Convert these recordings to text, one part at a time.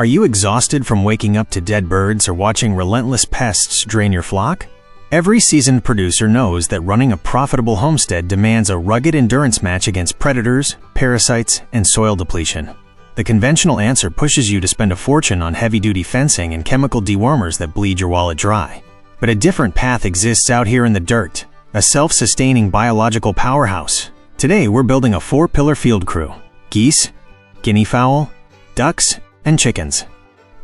Are you exhausted from waking up to dead birds or watching relentless pests drain your flock? Every seasoned producer knows that running a profitable homestead demands a rugged endurance match against predators, parasites, and soil depletion. The conventional answer pushes you to spend a fortune on heavy-duty fencing and chemical dewormers that bleed your wallet dry. But a different path exists out here in the dirt, a self-sustaining biological powerhouse. Today we're building a 4-pillar field crew: geese, guineafowl, ducks, and chickens.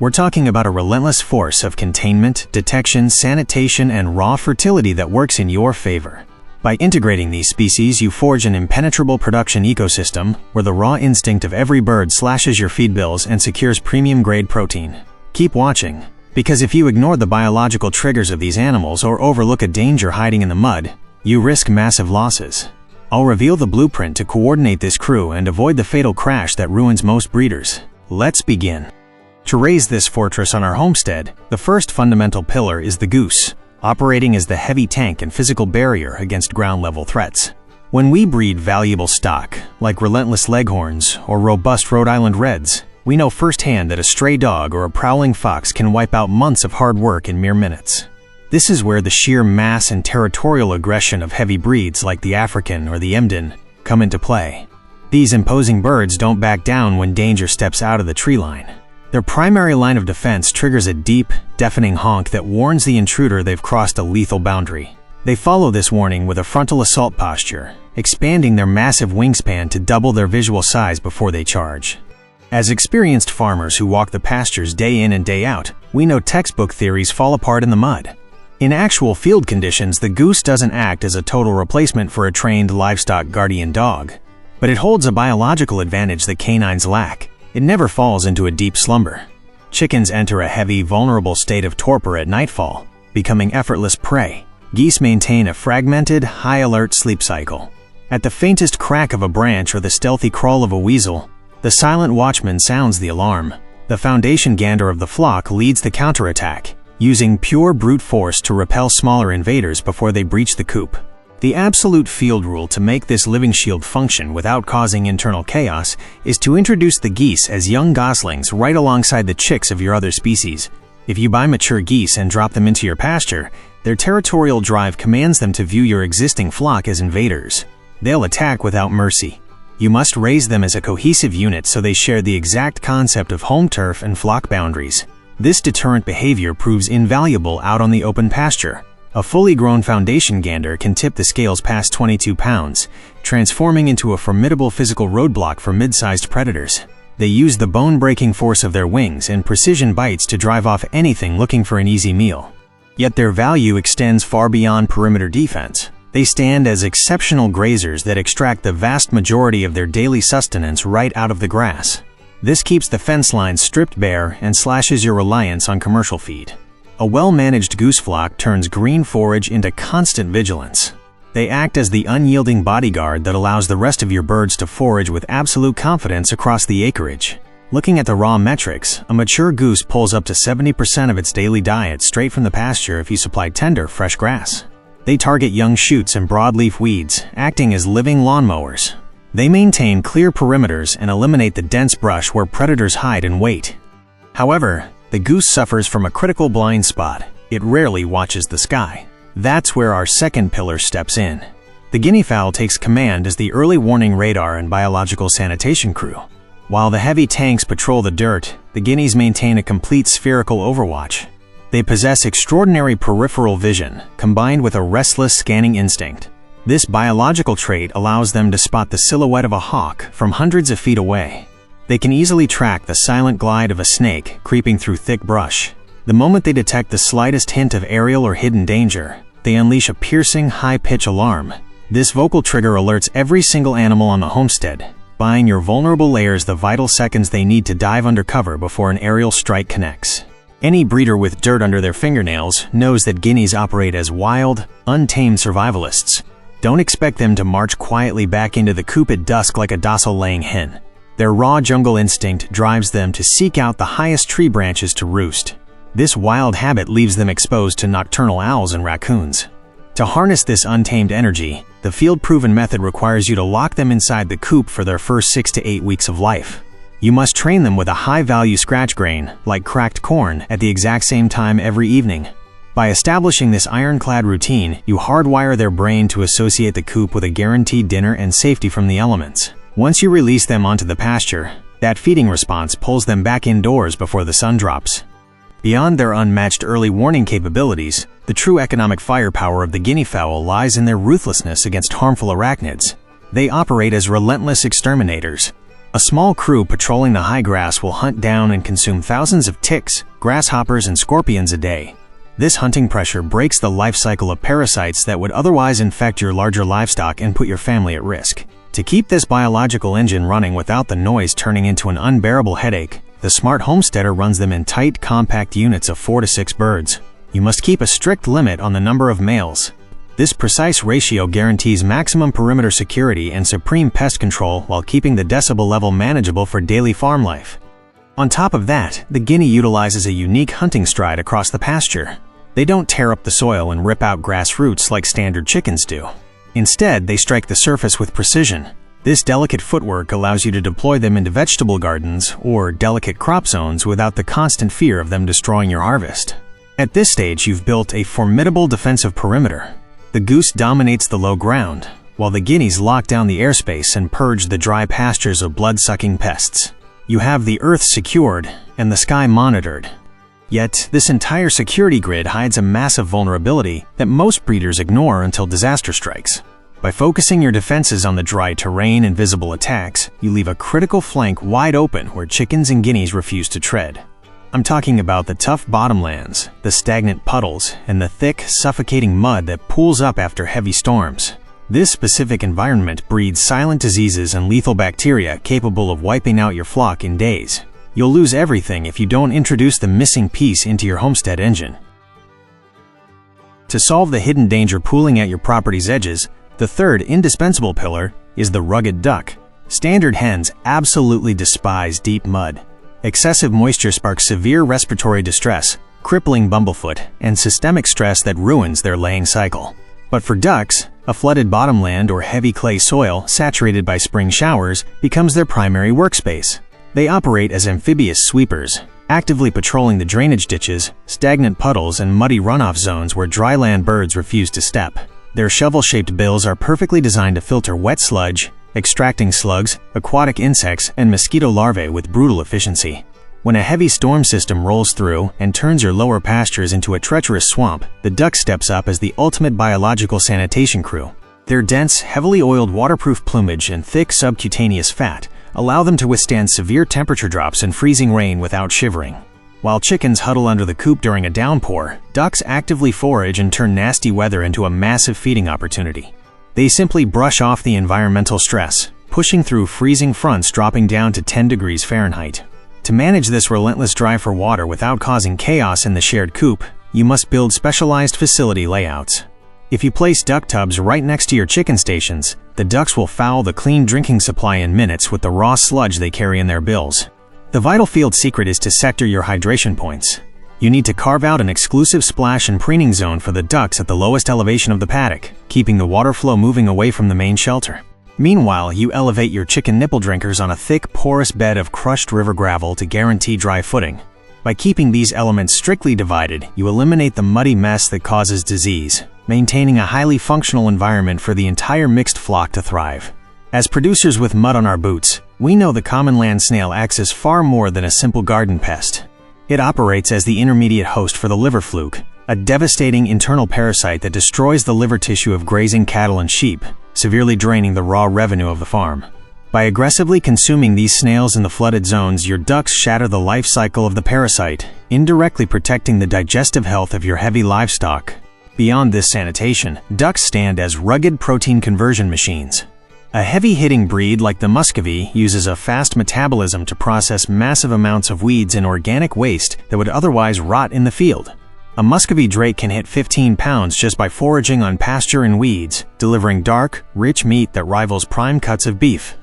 We're talking about a relentless force of containment, detection, sanitation, and raw fertility that works in your favor. By integrating these species, you forge an impenetrable production ecosystem where the raw instinct of every bird slashes your feed bills and secures premium-grade protein. Keep watching, because if you ignore the biological triggers of these animals or overlook a danger hiding in the mud, you risk massive losses. I'll reveal the blueprint to coordinate this crew and avoid the fatal crash that ruins most breeders. Let's begin. To raise this fortress on our homestead, the first fundamental pillar is the goose, operating as the heavy tank and physical barrier against ground-level threats. When we breed valuable stock, like relentless leghorns or robust Rhode Island Reds, we know firsthand that a stray dog or a prowling fox can wipe out months of hard work in mere minutes. This is where the sheer mass and territorial aggression of heavy breeds like the African or the Emden come into play. These imposing birds don't back down when danger steps out of the tree line. Their primary line of defense triggers a deep, deafening honk that warns the intruder they've crossed a lethal boundary. They follow this warning with a frontal assault posture, expanding their massive wingspan to double their visual size before they charge. As experienced farmers who walk the pastures day in and day out, we know textbook theories fall apart in the mud. In actual field conditions, the goose doesn't act as a total replacement for a trained livestock guardian dog. But it holds a biological advantage that canines lack. It never falls into a deep slumber. Chickens enter a heavy, vulnerable state of torpor at nightfall, becoming effortless prey. Geese maintain a fragmented, high-alert sleep cycle. At the faintest crack of a branch or the stealthy crawl of a weasel, the silent watchman sounds the alarm. The foundation gander of the flock leads the counterattack, using pure brute force to repel smaller invaders before they breach the coop. The absolute field rule to make this living shield function without causing internal chaos is to introduce the geese as young goslings right alongside the chicks of your other species. If you buy mature geese and drop them into your pasture, their territorial drive commands them to view your existing flock as invaders. They'll attack without mercy. You must raise them as a cohesive unit so they share the exact concept of home turf and flock boundaries. This deterrent behavior proves invaluable out on the open pasture. A fully grown foundation gander can tip the scales past 22 pounds, transforming into a formidable physical roadblock for mid-sized predators. They use the bone-breaking force of their wings and precision bites to drive off anything looking for an easy meal. Yet their value extends far beyond perimeter defense. They stand as exceptional grazers that extract the vast majority of their daily sustenance right out of the grass. This keeps the fence lines stripped bare and slashes your reliance on commercial feed. A well-managed goose flock turns green forage into constant vigilance. They act as the unyielding bodyguard that allows the rest of your birds to forage with absolute confidence across the acreage. Looking at the raw metrics, a mature goose pulls up to 70% of its daily diet straight from the pasture if you supply tender, fresh grass. They target young shoots and broadleaf weeds, acting as living lawnmowers. They maintain clear perimeters and eliminate the dense brush where predators hide and wait. However, the goose suffers from a critical blind spot. It rarely watches the sky. That's where our second pillar steps in. The guineafowl takes command as the early warning radar and biological sanitation crew. While the heavy tanks patrol the dirt, the guineas maintain a complete spherical overwatch. They possess extraordinary peripheral vision, combined with a restless scanning instinct. This biological trait allows them to spot the silhouette of a hawk from hundreds of feet away. They can easily track the silent glide of a snake creeping through thick brush. The moment they detect the slightest hint of aerial or hidden danger, they unleash a piercing, high-pitch alarm. This vocal trigger alerts every single animal on the homestead, buying your vulnerable layers the vital seconds they need to dive under cover before an aerial strike connects. Any breeder with dirt under their fingernails knows that guineas operate as wild, untamed survivalists. Don't expect them to march quietly back into the coop at dusk like a docile laying hen. Their raw jungle instinct drives them to seek out the highest tree branches to roost. This wild habit leaves them exposed to nocturnal owls and raccoons. To harness this untamed energy, the field-proven method requires you to lock them inside the coop for their first 6 to 8 weeks of life. You must train them with a high-value scratch grain, like cracked corn, at the exact same time every evening. By establishing this ironclad routine, you hardwire their brain to associate the coop with a guaranteed dinner and safety from the elements. Once you release them onto the pasture, that feeding response pulls them back indoors before the sun drops. Beyond their unmatched early warning capabilities, the true economic firepower of the guineafowl lies in their ruthlessness against harmful arachnids. They operate as relentless exterminators. A small crew patrolling the high grass will hunt down and consume thousands of ticks, grasshoppers, and scorpions a day. This hunting pressure breaks the life cycle of parasites that would otherwise infect your larger livestock and put your family at risk. To keep this biological engine running without the noise turning into an unbearable headache, the smart homesteader runs them in tight, compact units of 4 to 6 birds. You must keep a strict limit on the number of males. This precise ratio guarantees maximum perimeter security and supreme pest control while keeping the decibel level manageable for daily farm life. On top of that, the guinea utilizes a unique hunting stride across the pasture. They don't tear up the soil and rip out grass roots like standard chickens do. Instead, they strike the surface with precision. This delicate footwork allows you to deploy them into vegetable gardens or delicate crop zones without the constant fear of them destroying your harvest. At this stage, you've built a formidable defensive perimeter. The goose dominates the low ground, while the guineas lock down the airspace and purge the dry pastures of blood-sucking pests. You have the earth secured and the sky monitored. Yet, this entire security grid hides a massive vulnerability that most breeders ignore until disaster strikes. By focusing your defenses on the dry terrain and visible attacks, you leave a critical flank wide open where chickens and guineas refuse to tread. I'm talking about the tough bottomlands, the stagnant puddles, and the thick, suffocating mud that pools up after heavy storms. This specific environment breeds silent diseases and lethal bacteria capable of wiping out your flock in days. You'll lose everything if you don't introduce the missing piece into your homestead engine. To solve the hidden danger pooling at your property's edges, the third indispensable pillar is the rugged duck. Standard hens absolutely despise deep mud. Excessive moisture sparks severe respiratory distress, crippling bumblefoot, and systemic stress that ruins their laying cycle. But for ducks, a flooded bottomland or heavy clay soil saturated by spring showers becomes their primary workspace. They operate as amphibious sweepers, actively patrolling the drainage ditches, stagnant puddles, and muddy runoff zones where dryland birds refuse to step. Their shovel-shaped bills are perfectly designed to filter wet sludge, extracting slugs, aquatic insects, and mosquito larvae with brutal efficiency. When a heavy storm system rolls through and turns your lower pastures into a treacherous swamp, the duck steps up as the ultimate biological sanitation crew. Their dense, heavily oiled waterproof plumage and thick subcutaneous fat allow them to withstand severe temperature drops and freezing rain without shivering. While chickens huddle under the coop during a downpour, ducks actively forage and turn nasty weather into a massive feeding opportunity. They simply brush off the environmental stress, pushing through freezing fronts dropping down to 10 degrees Fahrenheit. To manage this relentless drive for water without causing chaos in the shared coop, you must build specialized facility layouts. If you place duck tubs right next to your chicken stations, the ducks will foul the clean drinking supply in minutes with the raw sludge they carry in their bills. The vital field secret is to sector your hydration points. You need to carve out an exclusive splash and preening zone for the ducks at the lowest elevation of the paddock, keeping the water flow moving away from the main shelter. Meanwhile, you elevate your chicken nipple drinkers on a thick, porous bed of crushed river gravel to guarantee dry footing. By keeping these elements strictly divided, you eliminate the muddy mess that causes disease, maintaining a highly functional environment for the entire mixed flock to thrive. As producers with mud on our boots, we know the common land snail acts as far more than a simple garden pest. It operates as the intermediate host for the liver fluke, a devastating internal parasite that destroys the liver tissue of grazing cattle and sheep, severely draining the raw revenue of the farm. By aggressively consuming these snails in the flooded zones, your ducks shatter the life cycle of the parasite, indirectly protecting the digestive health of your heavy livestock. Beyond this sanitation, ducks stand as rugged protein conversion machines. A heavy-hitting breed like the Muscovy uses a fast metabolism to process massive amounts of weeds and organic waste that would otherwise rot in the field. A Muscovy drake can hit 15 pounds just by foraging on pasture and weeds, delivering dark, rich meat that rivals prime cuts of beef.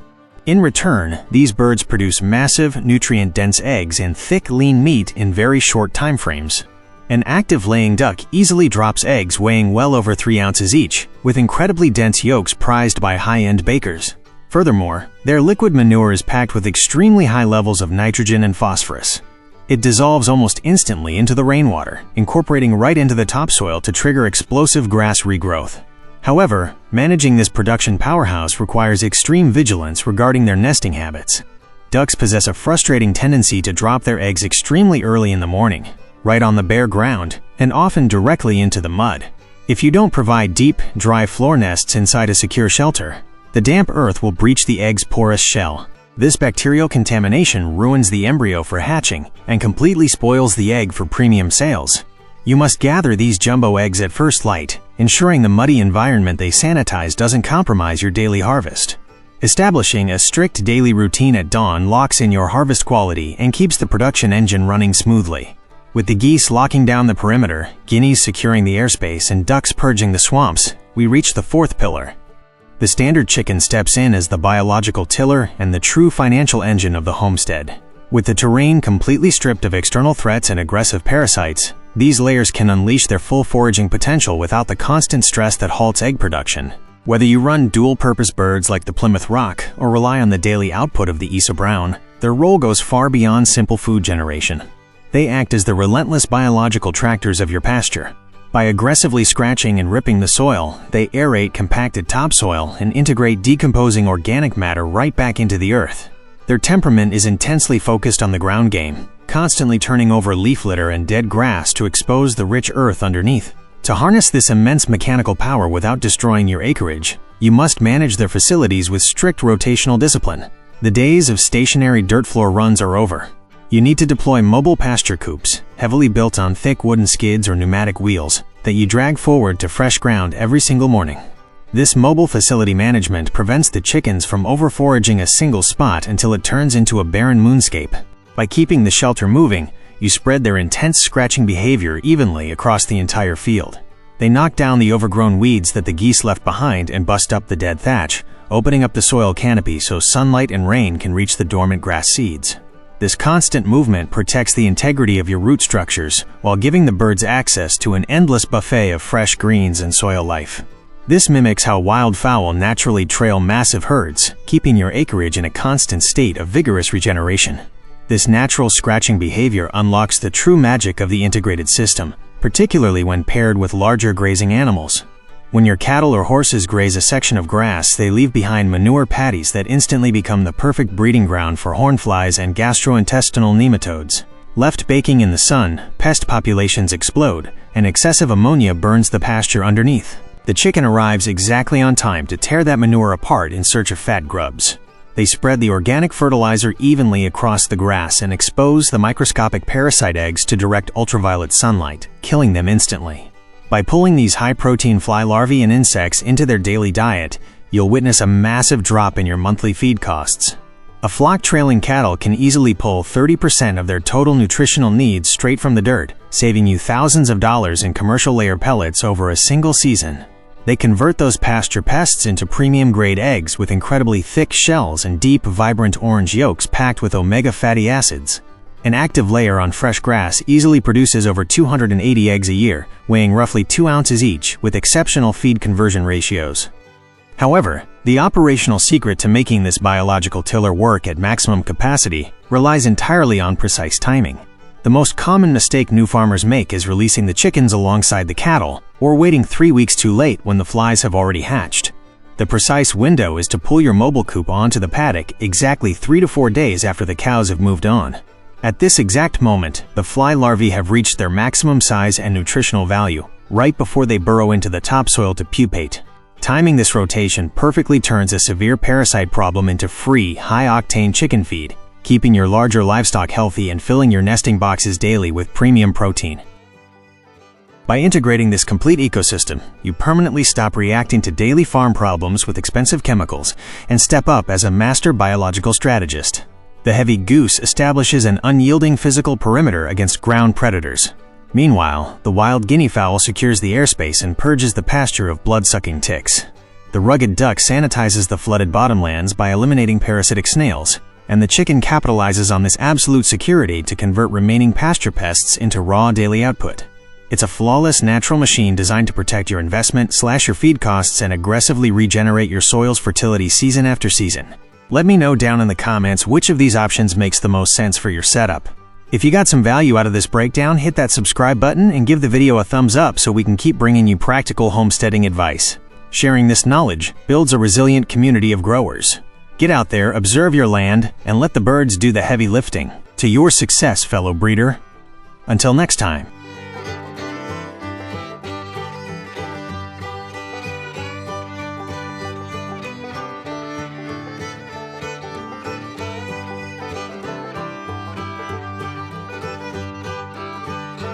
In return, these birds produce massive, nutrient-dense eggs and thick, lean meat in very short time frames. An active laying duck easily drops eggs weighing well over 3 ounces each, with incredibly dense yolks prized by high-end bakers. Furthermore, their liquid manure is packed with extremely high levels of nitrogen and phosphorus. It dissolves almost instantly into the rainwater, incorporating right into the topsoil to trigger explosive grass regrowth. However, managing this production powerhouse requires extreme vigilance regarding their nesting habits. Ducks possess a frustrating tendency to drop their eggs extremely early in the morning, right on the bare ground, and often directly into the mud. If you don't provide deep, dry floor nests inside a secure shelter, the damp earth will breach the egg's porous shell. This bacterial contamination ruins the embryo for hatching and completely spoils the egg for premium sales. You must gather these jumbo eggs at first light, ensuring the muddy environment they sanitize doesn't compromise your daily harvest. Establishing a strict daily routine at dawn locks in your harvest quality and keeps the production engine running smoothly. With the geese locking down the perimeter, guineas securing the airspace, and ducks purging the swamps, we reach the fourth pillar. The standard chicken steps in as the biological tiller and the true financial engine of the homestead. With the terrain completely stripped of external threats and aggressive parasites, these layers can unleash their full foraging potential without the constant stress that halts egg production. Whether you run dual-purpose birds like the Plymouth Rock or rely on the daily output of the Isa Brown, their role goes far beyond simple food generation. They act as the relentless biological tractors of your pasture. By aggressively scratching and ripping the soil, they aerate compacted topsoil and integrate decomposing organic matter right back into the earth. Their temperament is intensely focused on the ground game, constantly turning over leaf litter and dead grass to expose the rich earth underneath. To harness this immense mechanical power without destroying your acreage, you must manage their facilities with strict rotational discipline. The days of stationary dirt floor runs are over. You need to deploy mobile pasture coops, heavily built on thick wooden skids or pneumatic wheels, that you drag forward to fresh ground every single morning. This mobile facility management prevents the chickens from over-foraging a single spot until it turns into a barren moonscape. By keeping the shelter moving, you spread their intense scratching behavior evenly across the entire field. They knock down the overgrown weeds that the geese left behind and bust up the dead thatch, opening up the soil canopy so sunlight and rain can reach the dormant grass seeds. This constant movement protects the integrity of your root structures while giving the birds access to an endless buffet of fresh greens and soil life. This mimics how wildfowl naturally trail massive herds, keeping your acreage in a constant state of vigorous regeneration. This natural scratching behavior unlocks the true magic of the integrated system, particularly when paired with larger grazing animals. When your cattle or horses graze a section of grass, they leave behind manure patties that instantly become the perfect breeding ground for hornflies and gastrointestinal nematodes. Left baking in the sun, pest populations explode, and excessive ammonia burns the pasture underneath. The chicken arrives exactly on time to tear that manure apart in search of fat grubs. They spread the organic fertilizer evenly across the grass and expose the microscopic parasite eggs to direct ultraviolet sunlight, killing them instantly. By pulling these high-protein fly larvae and insects into their daily diet, you'll witness a massive drop in your monthly feed costs. A flock trailing cattle can easily pull 30% of their total nutritional needs straight from the dirt, saving you thousands of dollars in commercial layer pellets over a single season. They convert those pasture pests into premium-grade eggs with incredibly thick shells and deep, vibrant orange yolks packed with omega fatty acids. An active layer on fresh grass easily produces over 280 eggs a year, weighing roughly 2 ounces each, with exceptional feed conversion ratios. However, the operational secret to making this biological tiller work at maximum capacity relies entirely on precise timing. The most common mistake new farmers make is releasing the chickens alongside the cattle, or waiting 3 weeks too late when the flies have already hatched. The precise window is to pull your mobile coop onto the paddock exactly 3 to 4 days after the cows have moved on. At this exact moment, the fly larvae have reached their maximum size and nutritional value, right before they burrow into the topsoil to pupate. Timing this rotation perfectly turns a severe parasite problem into free, high-octane chicken feed, keeping your larger livestock healthy and filling your nesting boxes daily with premium protein. By integrating this complete ecosystem, you permanently stop reacting to daily farm problems with expensive chemicals and step up as a master biological strategist. The heavy goose establishes an unyielding physical perimeter against ground predators. Meanwhile, the wild guineafowl secures the airspace and purges the pasture of blood-sucking ticks. The rugged duck sanitizes the flooded bottomlands by eliminating parasitic snails, and the chicken capitalizes on this absolute security to convert remaining pasture pests into raw daily output. It's a flawless natural machine designed to protect your investment, slash your feed costs, and aggressively regenerate your soil's fertility season after season. Let me know down in the comments which of these options makes the most sense for your setup. If you got some value out of this breakdown, hit that subscribe button and give the video a thumbs up so we can keep bringing you practical homesteading advice. Sharing this knowledge builds a resilient community of growers. Get out there, observe your land, and let the birds do the heavy lifting. To your success, fellow breeder. Until next time.